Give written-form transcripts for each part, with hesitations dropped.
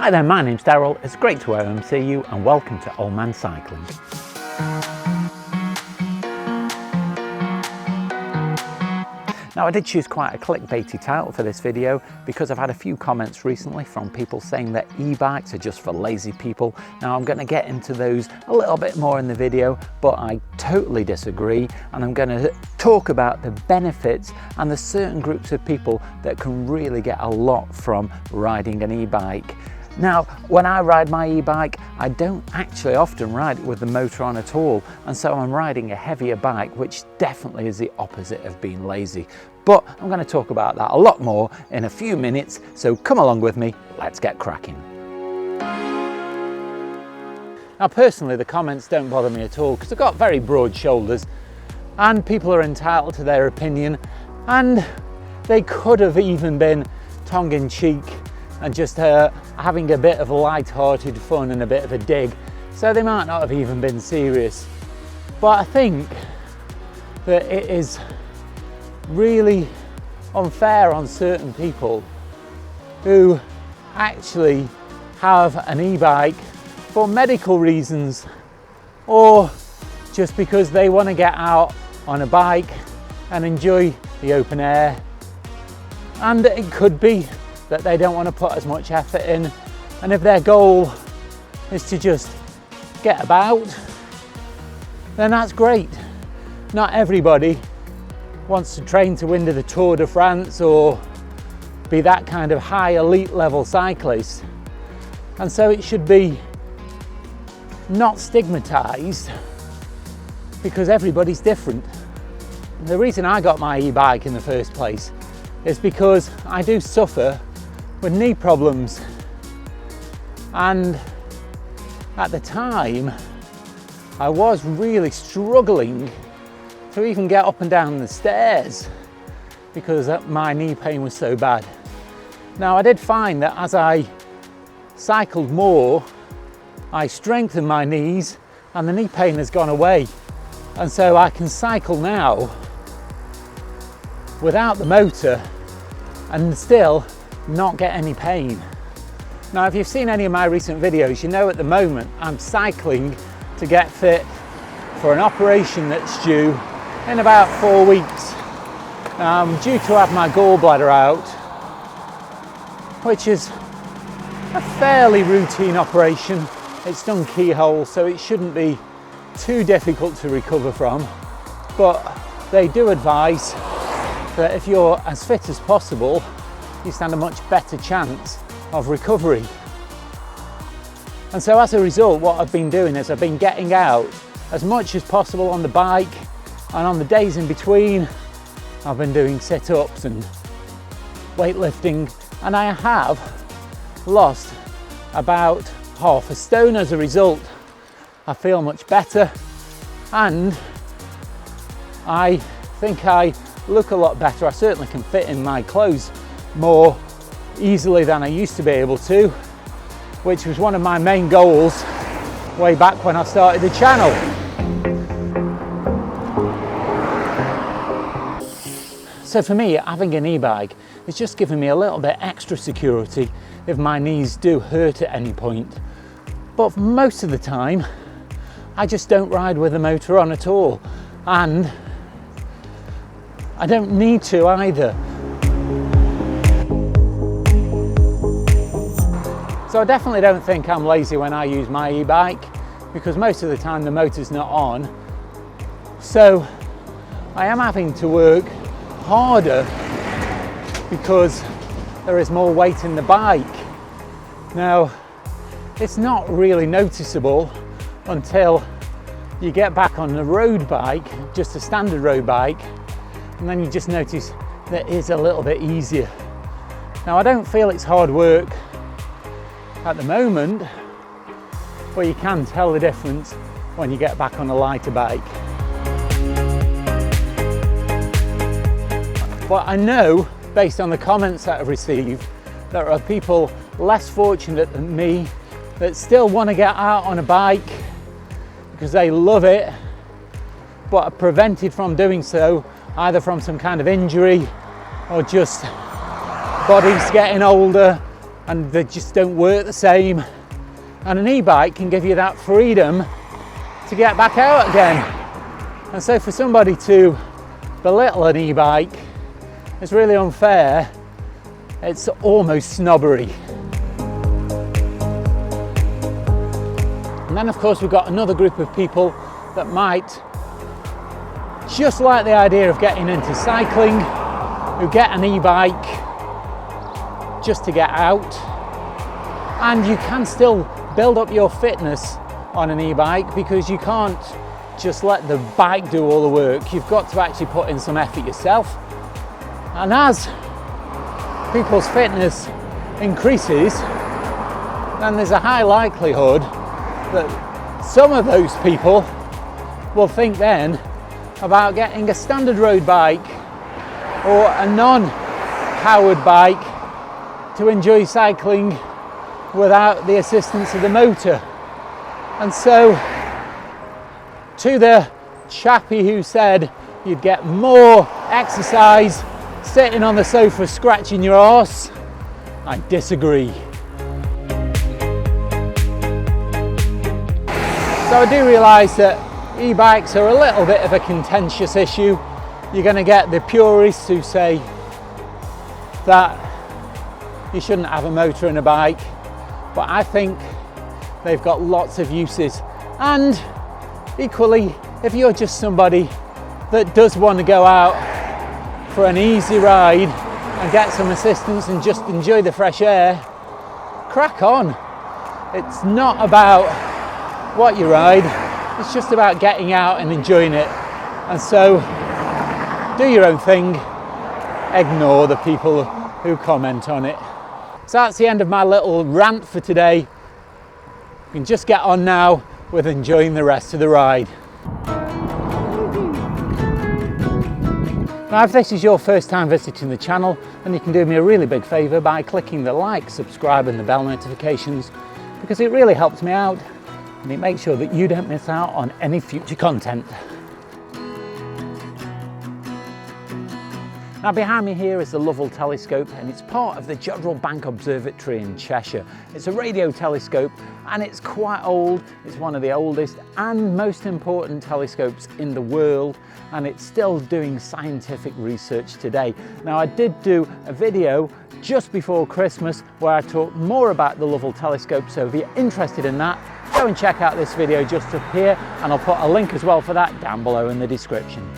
Hi there, my name's Darrell. It's great to see you and welcome to Old Man Cycling. Now I did choose quite a clickbaity title for this video because I've had a few comments recently from people saying that e-bikes are just for lazy people. Now I'm going to get into those a little bit more in the video, but I totally disagree, and I'm going to talk about the benefits and the certain groups of people that can really get a lot from riding an e-bike. Now, when I ride my e-bike, I don't actually often ride it with the motor on at all, and so I'm riding a heavier bike, which definitely is the opposite of being lazy. But I'm going to talk about that a lot more in a few minutes, so come along with me, let's get cracking. Now personally, the comments don't bother me at all because I've got very broad shoulders and people are entitled to their opinion, and they could have even been tongue-in-cheek and just having a bit of light-hearted fun and a bit of a dig, so they might not have even been serious. But I think that it is really unfair on certain people who actually have an e-bike for medical reasons, or just because they want to get out on a bike and enjoy the open air, and it could be that they don't want to put as much effort in, and if their goal is to just get about, then that's great. Not everybody wants to train to win the Tour de France or be that kind of high elite level cyclist, and so it should be not stigmatized because everybody's different. And the reason I got my e-bike in the first place is because I do suffer with knee problems, and at the time I was really struggling to even get up and down the stairs because my knee pain was so bad. Now I did find that as I cycled more, I strengthened my knees and the knee pain has gone away, and so I can cycle now without the motor and still not get any pain. Now if you've seen any of my recent videos, you know at the moment I'm cycling to get fit for an operation that's due in about 4 weeks. I'm due to have my gallbladder out, which is a fairly routine operation. It's done keyhole, so it shouldn't be too difficult to recover from, but they do advise that if you're as fit as possible, you stand a much better chance of recovery. And so as a result, what I've been doing is I've been getting out as much as possible on the bike, and on the days in between I've been doing sit-ups and weightlifting, and I have lost about half a stone as a result. I feel much better, and I think I look a lot better. I certainly can fit in my clothes more easily than I used to be able to, which was one of my main goals way back when I started the channel. So for me, having an e-bike is just giving me a little bit extra security if my knees do hurt at any point. But most of the time, I just don't ride with a motor on at all, and I don't need to either. So I definitely don't think I'm lazy when I use my e-bike, because most of the time the motor's not on. So I am having to work harder because there is more weight in the bike. Now, it's not really noticeable until you get back on the road bike, just a standard road bike, and then you just notice that it is a little bit easier. Now, I don't feel it's hard work at the moment, but you can tell the difference when you get back on a lighter bike. But I know, based on the comments that I've received, there are people less fortunate than me that still want to get out on a bike because they love it, but are prevented from doing so either from some kind of injury or just bodies getting older and they just don't work the same. And an e-bike can give you that freedom to get back out again. And so for somebody to belittle an e-bike is really unfair. It's almost snobbery. And then of course we've got another group of people that might just like the idea of getting into cycling, who get an e-bike just to get out. And you can still build up your fitness on an e-bike because you can't just let the bike do all the work. You've got to actually put in some effort yourself. And as people's fitness increases, then there's a high likelihood that some of those people will think then about getting a standard road bike or a non-powered bike to enjoy cycling without the assistance of the motor. And so to the chappie who said you'd get more exercise sitting on the sofa scratching your arse, I disagree. So I do realise that e-bikes are a little bit of a contentious issue. You're going to get the purists who say that you shouldn't have a motor in a bike, but I think they've got lots of uses. And equally, if you're just somebody that does want to go out for an easy ride and get some assistance and just enjoy the fresh air, crack on. It's not about what you ride, it's just about getting out and enjoying it. And so do your own thing, ignore the people who comment on it. So that's the end of my little rant for today. You can just get on now with enjoying the rest of the ride. Now if this is your first time visiting the channel, then you can do me a really big favour by clicking the like, subscribe and the bell notifications, because it really helps me out and it makes sure that you don't miss out on any future content. Now behind me here is the Lovell telescope, and it's part of the Darrell Bank Observatory in Cheshire. It's a radio telescope and it's quite old. It's one of the oldest and most important telescopes in the world, and it's still doing scientific research today. Now I did do a video just before Christmas where I talked more about the Lovell telescope, so if you're interested in that, go and check out this video just up here, and I'll put a link as well for that down below in the description.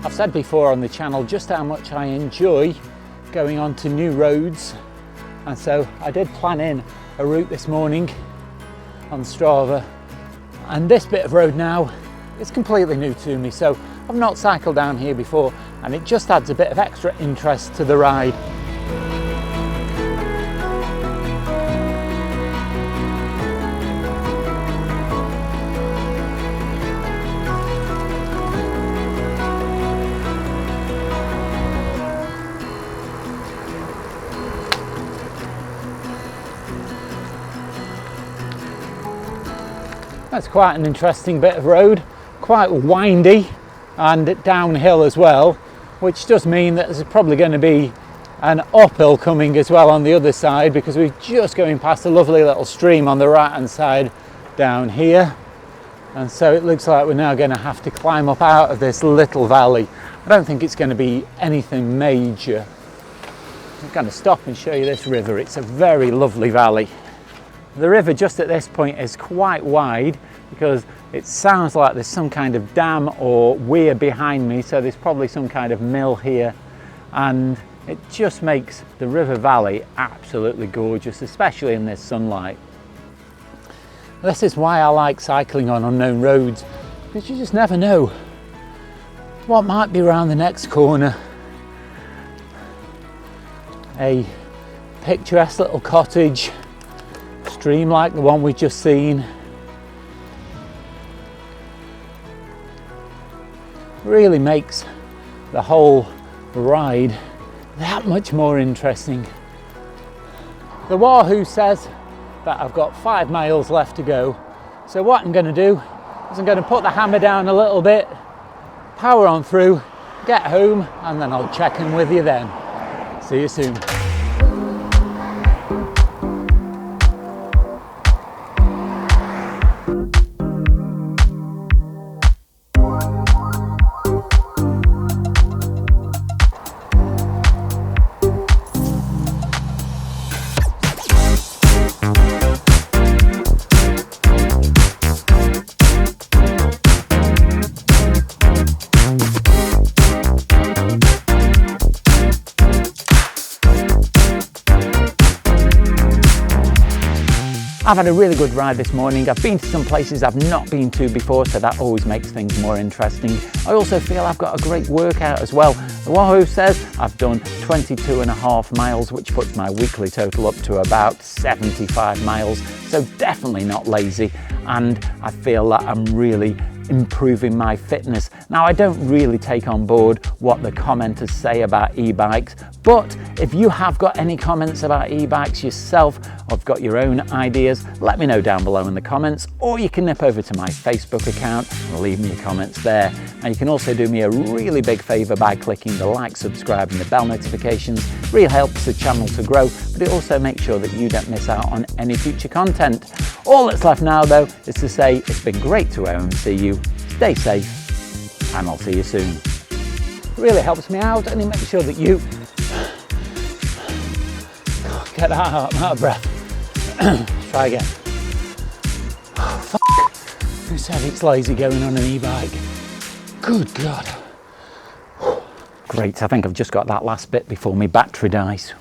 I've said before on the channel just how much I enjoy going onto new roads, and so I did plan in a route this morning on Strava, and this bit of road now is completely new to me, so I've not cycled down here before, and it just adds a bit of extra interest to the ride. That's quite an interesting bit of road, quite windy and downhill as well, which does mean that there's probably going to be an uphill coming as well on the other side, because we're just going past a lovely little stream on the right hand side down here, and so it looks like we're now going to have to climb up out of this little valley. I don't think it's going to be anything major. I'm going to stop and show you this river. It's a very lovely valley. The river just at this point is quite wide because it sounds like there's some kind of dam or weir behind me, so there's probably some kind of mill here, and it just makes the river valley absolutely gorgeous, especially in this sunlight. This is why I like cycling on unknown roads, because you just never know what might be around the next corner. A picturesque little cottage, stream like the one we've just seen. Really makes the whole ride that much more interesting. The Wahoo says that I've got 5 miles left to go, so what I'm going to do is I'm going to put the hammer down a little bit, power on through, get home, and then I'll check in with you then. See you soon. I've had a really good ride this morning. I've been to some places I've not been to before, so that always makes things more interesting. I also feel I've got a great workout as well. The Wahoo says I've done 22.5 miles, which puts my weekly total up to about 75 miles. So definitely not lazy, and I feel that I'm really improving my fitness. Now, I don't really take on board what the commenters say about e-bikes, but if you have got any comments about e-bikes yourself, or have got your own ideas, let me know down below in the comments, or you can nip over to my Facebook account and leave me your comments there. And you can also do me a really big favour by clicking the like, subscribe and the bell notifications. It really helps the channel to grow, but it also makes sure that you don't miss out on any future content. All that's left now though is to say it's been great to see you, stay safe, and I'll see you soon. It really helps me out, and it makes sure that you get out, I'm out of breath. Try again. Oh, fuck. Who said it's lazy going on an e-bike? Good God. Great, I think I've just got that last bit before my battery dies.